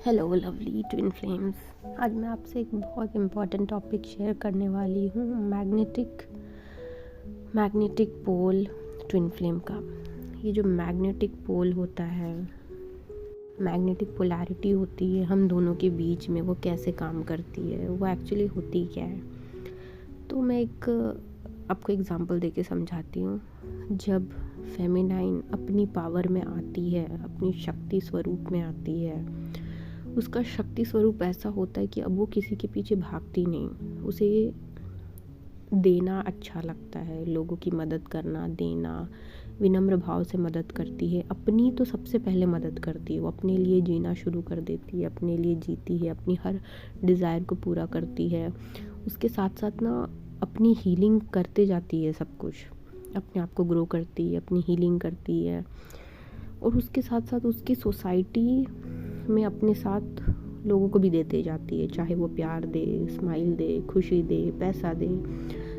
Hello lovely twin flames. आज मैं आपसे एक बहुत इम्पॉर्टेंट टॉपिक शेयर करने वाली हूँ, मैग्नेटिक पोल ट्विन फ्लेम का। ये जो मैग्नेटिक पोल होता है, मैग्नेटिक पोलैरिटी होती है हम दोनों के बीच में, वो कैसे काम करती है, वो एक्चुअली होती क्या है। तो मैं आपको एग्जांपल देके समझाती हूँ। जब फेमिनाइन अपनी पावर में आती है, अपनी शक्ति स्वरूप में आती है, उसका शक्ति स्वरूप ऐसा होता है कि अब वो किसी के पीछे भागती नहीं। उसे देना अच्छा लगता है, लोगों की मदद करना, देना, विनम्र भाव से मदद करती है। अपनी तो सबसे पहले मदद करती है, वो अपने लिए जीना शुरू कर देती है, अपने लिए जीती है, अपनी हर डिज़ायर को पूरा करती है। उसके साथ साथ ना अपनी हीलिंग करते जाती है, सब कुछ अपने आप को ग्रो करती है, अपनी हीलिंग करती है। और उसके साथ साथ उसकी सोसाइटी में अपने साथ लोगों को भी देते जाती है, चाहे वो प्यार दे, स्माइल दे, खुशी दे, पैसा दे,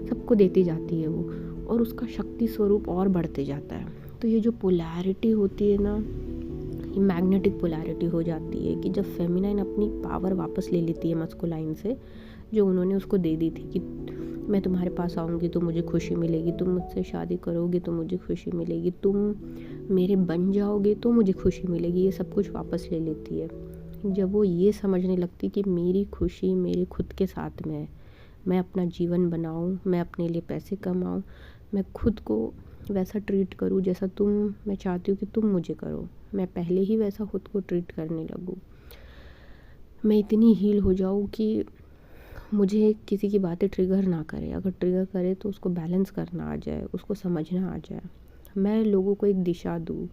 सबको देती जाती है वो। और उसका शक्ति स्वरूप और बढ़ते जाता है। तो ये जो पोलैरिटी होती है ना, ये मैग्नेटिक पोलैरिटी हो जाती है कि जब फेमिनाइन अपनी पावर वापस ले लेती है मस्कुलाइन से, जो उन्होंने उसको दे दी थी कि मैं तुम्हारे पास आऊँगी तो मुझे खुशी मिलेगी, तुम मुझसे शादी करोगे तो मुझे खुशी मिलेगी, तुम मेरे बन जाओगे तो मुझे खुशी मिलेगी, ये सब कुछ वापस ले लेती है। जब वो ये समझने लगती कि मेरी खुशी मेरे खुद के साथ में है, मैं अपना जीवन बनाऊँ, मैं अपने लिए पैसे कमाऊँ, मैं खुद को वैसा ट्रीट करूँ जैसा मैं चाहती हूँ कि तुम मुझे करो, मैं पहले ही वैसा खुद को ट्रीट करने लगूँ, मैं इतनी हील हो जाऊँ कि मुझे किसी की बातें ट्रिगर ना करे, अगर ट्रिगर करे तो उसको बैलेंस करना आ जाए, उसको समझना आ जाए, मैं लोगों को एक दिशा दूँ,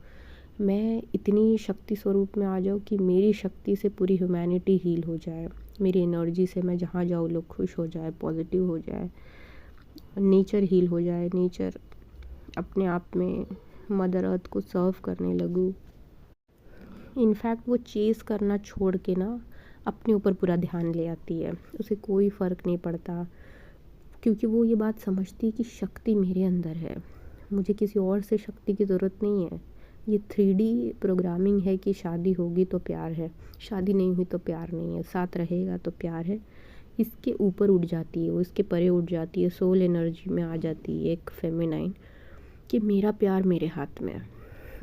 मैं इतनी शक्ति स्वरूप में आ जाऊँ कि मेरी शक्ति से पूरी ह्यूमैनिटी हील हो जाए, मेरी एनर्जी से मैं जहाँ जाऊँ लोग खुश हो जाए, पॉजिटिव हो जाए, नेचर हील हो जाए, नेचर अपने आप में मदर अर्थ को सर्व करने लगूँ। इनफैक्ट वो चेस करना छोड़ के ना अपने ऊपर पूरा ध्यान ले आती है, उसे कोई फ़र्क नहीं पड़ता, क्योंकि वो ये बात समझती है कि शक्ति मेरे अंदर है, मुझे किसी और से शक्ति की ज़रूरत नहीं है। ये 3D प्रोग्रामिंग है कि शादी होगी तो प्यार है, शादी नहीं हुई तो प्यार नहीं है, साथ रहेगा तो प्यार है। इसके ऊपर उठ जाती है वो, इसके परे उठ जाती है, सोल एनर्जी में आ जाती है एक फेमिनाइन कि मेरा प्यार मेरे हाथ में है।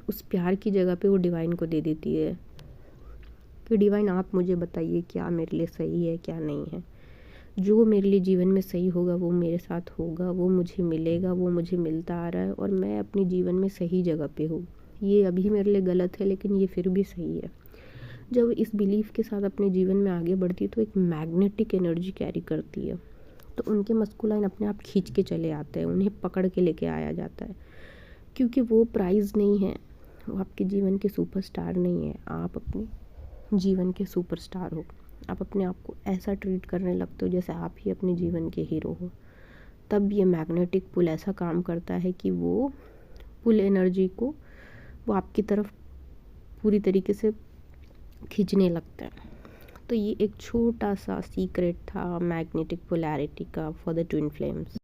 उस प्यार की जगह पे वो डिवाइन को दे देती है कि डिवाइन आप मुझे बताइए क्या मेरे लिए सही है, क्या नहीं है। जो मेरे लिए जीवन में सही होगा वो मेरे साथ होगा, वो मुझे मिलेगा, वो मुझे मिलता आ रहा है और मैं अपने जीवन में सही जगह पे हूँ। ये अभी मेरे लिए गलत है लेकिन ये फिर भी सही है। जब इस बिलीफ के साथ अपने जीवन में आगे बढ़ती है तो एक मैग्नेटिक एनर्जी कैरी करती है, तो उनके मस्कुलाइन अपने आप खींच के चले आते हैं, उन्हें पकड़ के लेके आया जाता है, क्योंकि वो प्राइज़ नहीं है, वो आपके जीवन के सुपरस्टार नहीं है, आप अपने जीवन के सुपरस्टार हो। आप अपने आप को ऐसा ट्रीट करने लगते हो जैसे आप ही अपने जीवन के हीरो हो। तब ये मैग्नेटिक पुल ऐसा काम करता है कि वो पुल एनर्जी को वो आपकी तरफ पूरी तरीके से खींचने लगता है। तो ये एक छोटा सा सीक्रेट था मैग्नेटिक पोलैरिटी का फॉर द ट्विन फ्लेम्स।